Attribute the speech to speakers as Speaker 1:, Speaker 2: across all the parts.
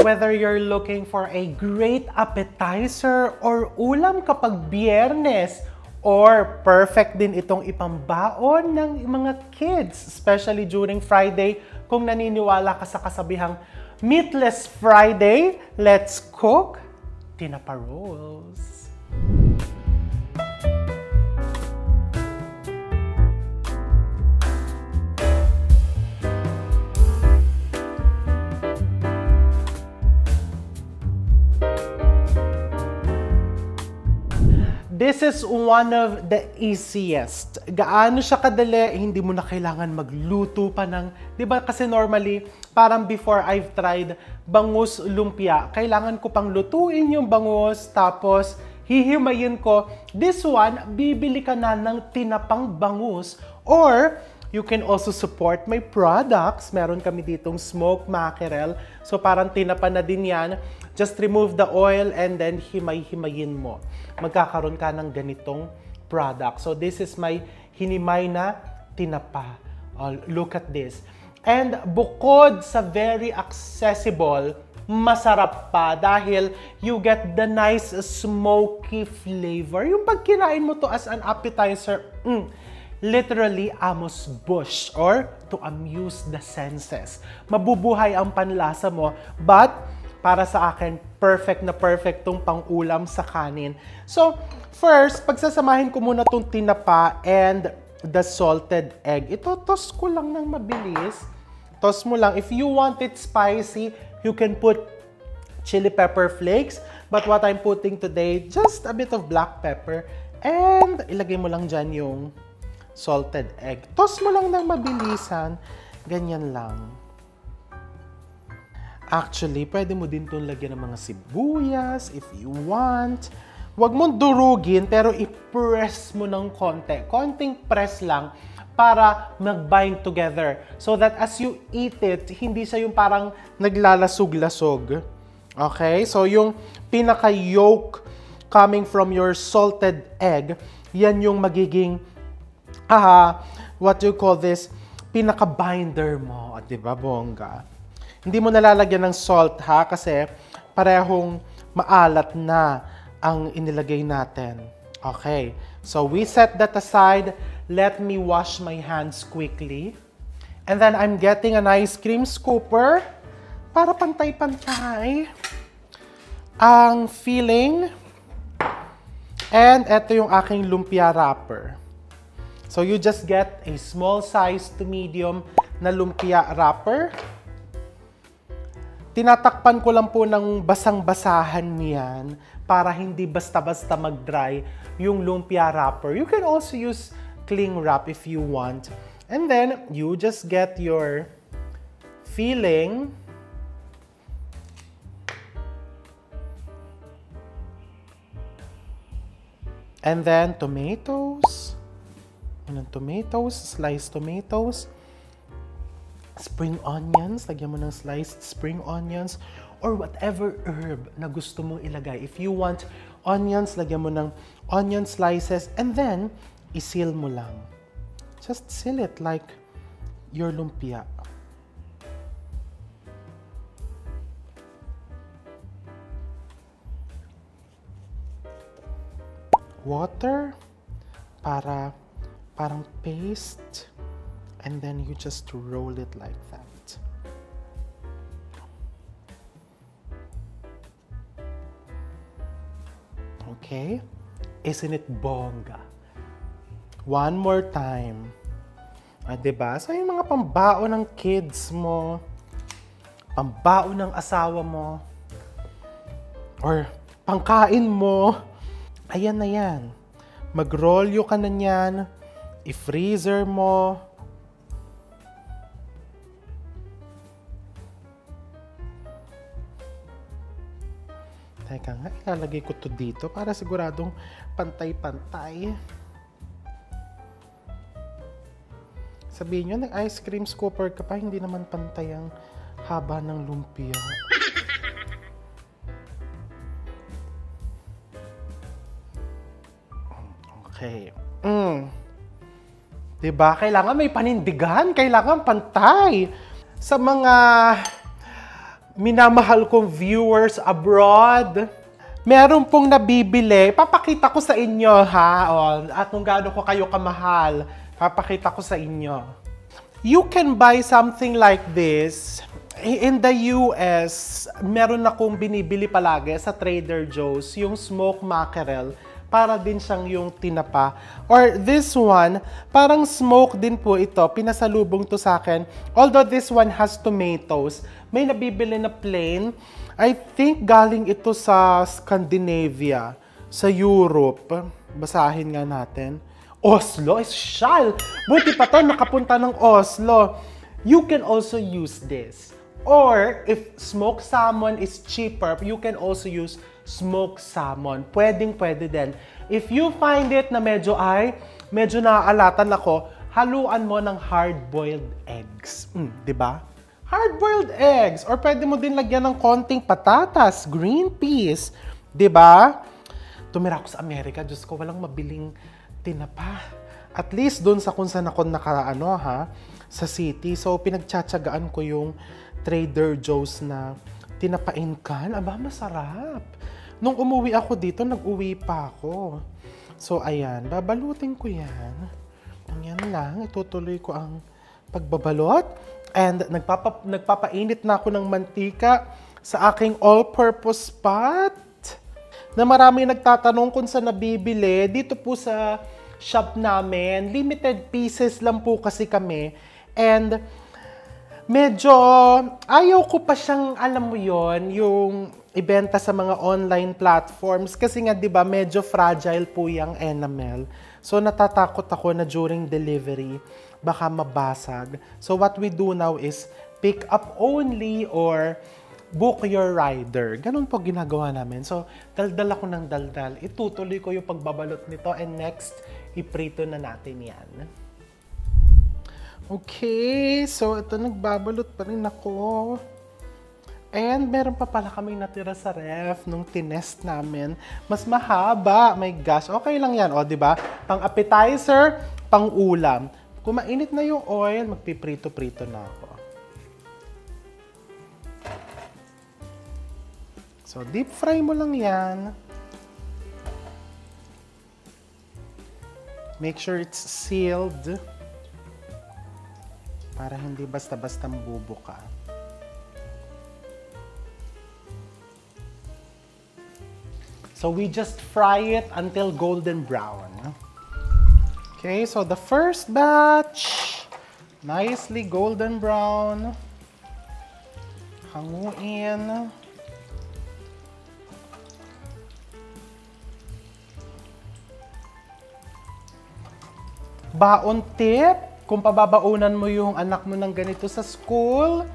Speaker 1: Whether you're looking for a great appetizer or ulam kapag Biyernes, or perfect din itong ipambaon ng mga kids, especially during Friday, kung naniniwala ka sa kasabihang Meatless Friday, let's cook tinapa rolls. This is one of the easiest. Gaano siya kadali, hindi mo na kailangan magluto pa ng, di ba kasi normally, parang before I've tried bangus lumpia, kailangan ko pang lutuin yung bangus, tapos hihimayin ko. This one, bibili ka na ng tinapang bangus, or you can also support my products. Meron kami ditong smoked mackerel. So parang tinapa na din yan. Just remove the oil and then himay-himayin mo. Magkakaroon ka ng ganitong product. So this is my hinimay na tinapa. Look at this. And bukod sa very accessible, masarap pa dahil you get the nice smoky flavor. Yung pag kinain mo to as an appetizer, literally amuse bouche or to amuse the senses. Mabubuhay ang panlasa mo, but para sa akin, perfect na perfect tong pang-ulam sa kanin. So, first, pagsasamahin ko muna tong tinapa and the salted egg. Ito, toss ko lang ng mabilis. Toss mo lang. If you want it spicy, you can put chili pepper flakes. But what I'm putting today, just a bit of black pepper. And ilagay mo lang dyan yung salted egg. Toss mo lang ng mabilisan. Ganyan lang. Actually, pwede mo din itong lagyan ng mga sibuyas if you want. Huwag mong durugin, pero i-press mo ng konti. Konting press lang para mag-bind together. So that as you eat it, hindi siya yung parang naglalasog-lasog. Okay? So yung pinaka-yolk coming from your salted egg, yan yung magiging what do you call this? Pinaka-binder mo. Diba, bongga? Hindi mo nalalagyan ng salt, ha? Kasi parehong maalat na ang inilagay natin. Okay. So, we set that aside. Let me wash my hands quickly. And then, I'm getting an ice cream scooper para pantay-pantay ang filling. And ito yung aking lumpia wrapper. So, you just get a small size to medium na lumpia wrapper. Tinatakpan ko lang po ng basang-basahan niyan para hindi basta-basta mag-dry yung lumpia wrapper. You can also use cling wrap if you want. And then, you just get your filling. And then, tomatoes. Sliced tomatoes. Spring onions, lagyan mo ng sliced spring onions or whatever herb na gusto mong ilagay. If you want onions, lagyan mo ng onion slices and then isil mo lang. Just seal it like your lumpia. Water para parang paste. And then you just roll it like that. Okay? Isn't it bongga? One more time. Diba? So yung mga pambao ng kids mo, pambao ng asawa mo, or pangkain mo, ayan na yan. Mag-rolyo ka na yan, i-freezer mo. Teka nga, ilalagay ko to dito para siguradong pantay-pantay. Sabihin nyo, nag-ice cream scooper ka pa, hindi naman pantay ang haba ng lumpia. Okay. Diba? Kailangan may panindigan, kailangan pantay. Sa mga minamahal kong viewers abroad, meron pong nabibili. Papakita ko sa inyo, ha? O, at kung gaano ko kayo kamahal, papakita ko sa inyo. You can buy something like this. In the US, meron akong binibili palagi sa Trader Joe's, yung smoked mackerel. Para din siyang yung tinapa. Or this one, parang smoke din po ito. Pinasalubong to sa akin. Although this one has tomatoes, may nabibili na plain. I think galing ito sa Scandinavia, sa Europe. Basahin nga natin. Oslo, Shal! Buti pa to, nakapunta ng Oslo. You can also use this. Or, if smoked salmon is cheaper, you can also use smoked salmon. Pwede din. If you find it na medyo naaalatan ako, haluan mo ng hard-boiled eggs. Diba? Hard-boiled eggs. Or pwede mo din lagyan ng konting patatas, green peas. Diba? Tumira ako sa Amerika. Diyos ko, walang mabiling tinapa. At least doon sa kung saan ako sa city. So, pinagtsatsagaan ko yung Trader Joe's na tinapain kan. Aba, masarap. Nung umuwi ako dito, nag-uwi pa ako. So, ayan. Babalutin ko yan. Ayan lang. Itutuloy ko ang pagbabalot. And nagpapainit na ako ng mantika sa aking all-purpose pot. Na marami nagtatanong kung saan nabibili. Dito po sa shop namin. Limited pieces lang po kasi kami. And medyo ayaw ko pa siyang, alam mo yon, yung ibenta sa mga online platforms kasi nga 'di ba medyo fragile po yung enamel. So natatakot ako na during delivery baka mabasag. So what we do now is pick up only or book your rider. Ganun po ginagawa namin. So daldal ako ng daldal. Itutuloy ko yung pagbabalot nito and next iprito na natin 'yan. Okay, so ito nagbabalot pa rin ako. And meron pa pala kaming natira sa ref nung tinest namin. Mas mahaba, my gosh. Okay lang yan, o, diba? Pang appetizer, pang ulam. Kung mainit na yung oil, magpiprito-prito na ako. So, deep fry mo lang yan. Make sure it's sealed. Para hindi basta-basta mabubuka. So we just fry it until golden brown. Okay, so the first batch, nicely golden brown. Hanguin. Baon tip. Kung pababaunan mo yung anak mo ng ganito sa school,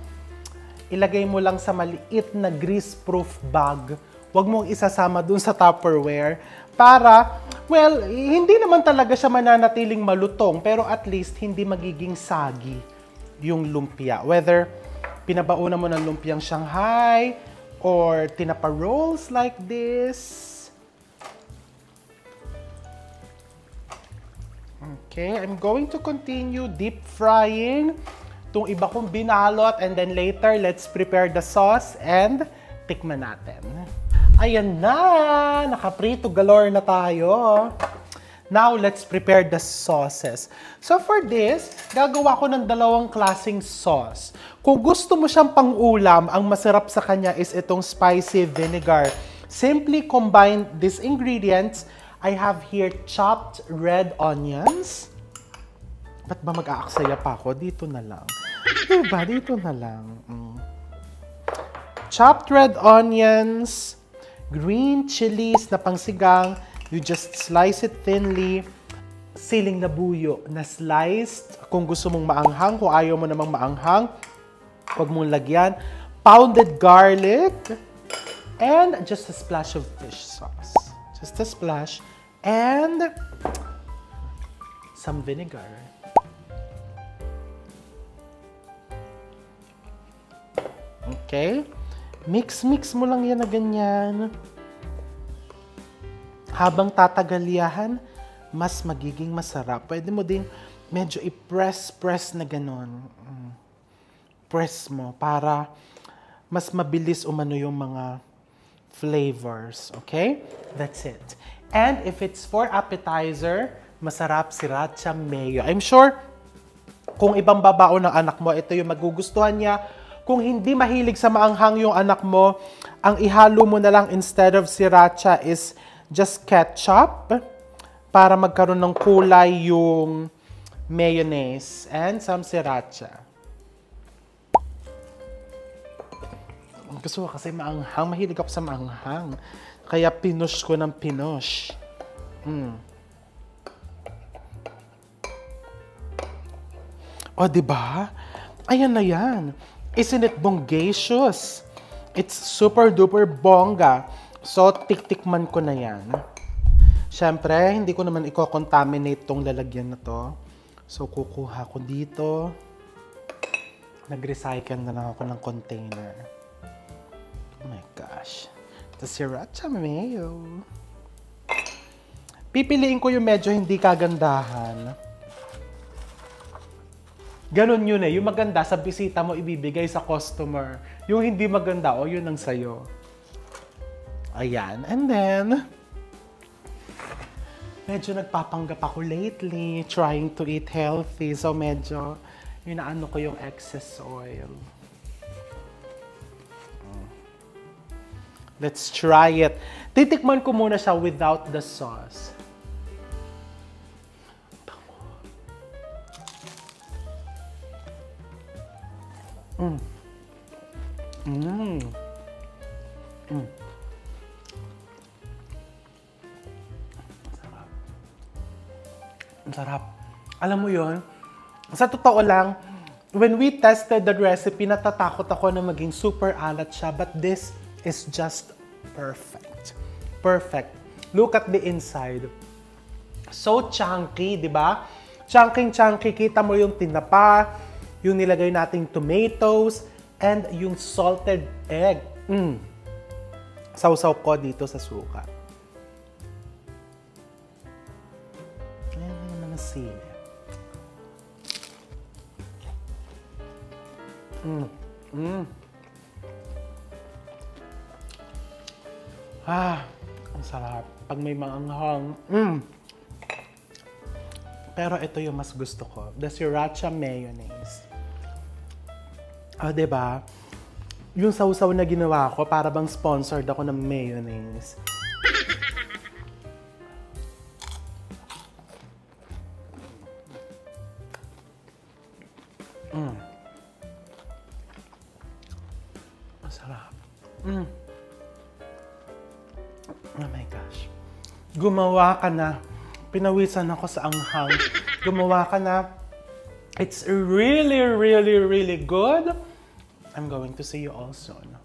Speaker 1: ilagay mo lang sa maliit na grease-proof bag. Huwag mong isasama dun sa Tupperware para, well, hindi naman talaga siya mananatiling malutong, pero at least hindi magiging sagi yung lumpia. Whether pinabaunan mo ng lumpiang Shanghai or tinapa rolls like this. Okay, I'm going to continue deep frying itong iba kong binalot and then later, let's prepare the sauce and tikman natin. Ayan na! Nakaprito galore na tayo. Now, let's prepare the sauces. So for this, gagawa ko ng dalawang klaseng sauce. Kung gusto mo siyang pang-ulam, ang masarap sa kanya is itong spicy vinegar. Simply combine these ingredients. I have here chopped red onions. Ba't ba mag-aaksaya pa ako? Dito na lang. Diba? Dito na lang. Chopped red onions, green chilies na pangsigang. You just slice it thinly. Siling na buyo na sliced. Kung gusto mong maanghang, kung ayaw mo namang maanghang, huwag mong lagyan. Pounded garlic. And just a splash of fish sauce. Just a splash. And some vinegar. Okay? Mix mo lang yan na ganyan. Habang tatagal yan, mas magiging masarap. Pwede mo din medyo i-press na ganon. Press mo para mas mabilis umano yung mga flavors. Okay? That's it. And if it's for appetizer, masarap sriracha mayo. I'm sure, kung ibang babao ng anak mo, ito yung magugustuhan niya. Kung hindi mahilig sa maanghang yung anak mo, ang ihalo mo na lang instead of sriracha is just ketchup para magkaroon ng kulay yung mayonnaise and some sriracha. Gusto ko kasi maanghang. Mahilig ako sa maanghang. Kaya pinush ko ng pinush. O, diba? Ayan na yan. Isn't it bongacious? It's super duper bongga. So, tiktikman ko na yan. Siyempre, hindi ko naman i-contaminate tong lalagyan na to. So, kukuha ko dito. Nag-recycle na lang ako ng container. Oh my gosh. The sriracha mayo. Pipiliin ko yung medyo hindi kagandahan. Ganon yun eh. Yung maganda sa bisita mo ibibigay sa customer. Yung hindi maganda, o yun ang sayo. Ayan. And then, medyo nagpapanggap ako lately, trying to eat healthy. So medyo, inaano ko yung excess oil. Let's try it. Titikman ko muna siya without the sauce. Ang sarap. Alam mo yon, sa totoo lang, when we tested the recipe, natatakot ako na maging super alat siya. But this is just perfect. Perfect. Look at the inside. So chunky, di ba? Chunky. Kita mo yung tinapa, yung nilagay nating tomatoes, and yung salted egg. Sausaw ko dito sa suka. Ayan yung mga sili. Ang sarap. Pag may maanghang. Pero ito yung mas gusto ko. The sriracha mayonnaise. Diba? Yung sausaw na ginawa ko, para bang sponsored ako ng mayonnaise. Masarap. Oh my gosh. Gumawa ka na. Pinawisan ako sa anghang. Gumawa ka na. It's really, really, really good. I'm going to see you all soon.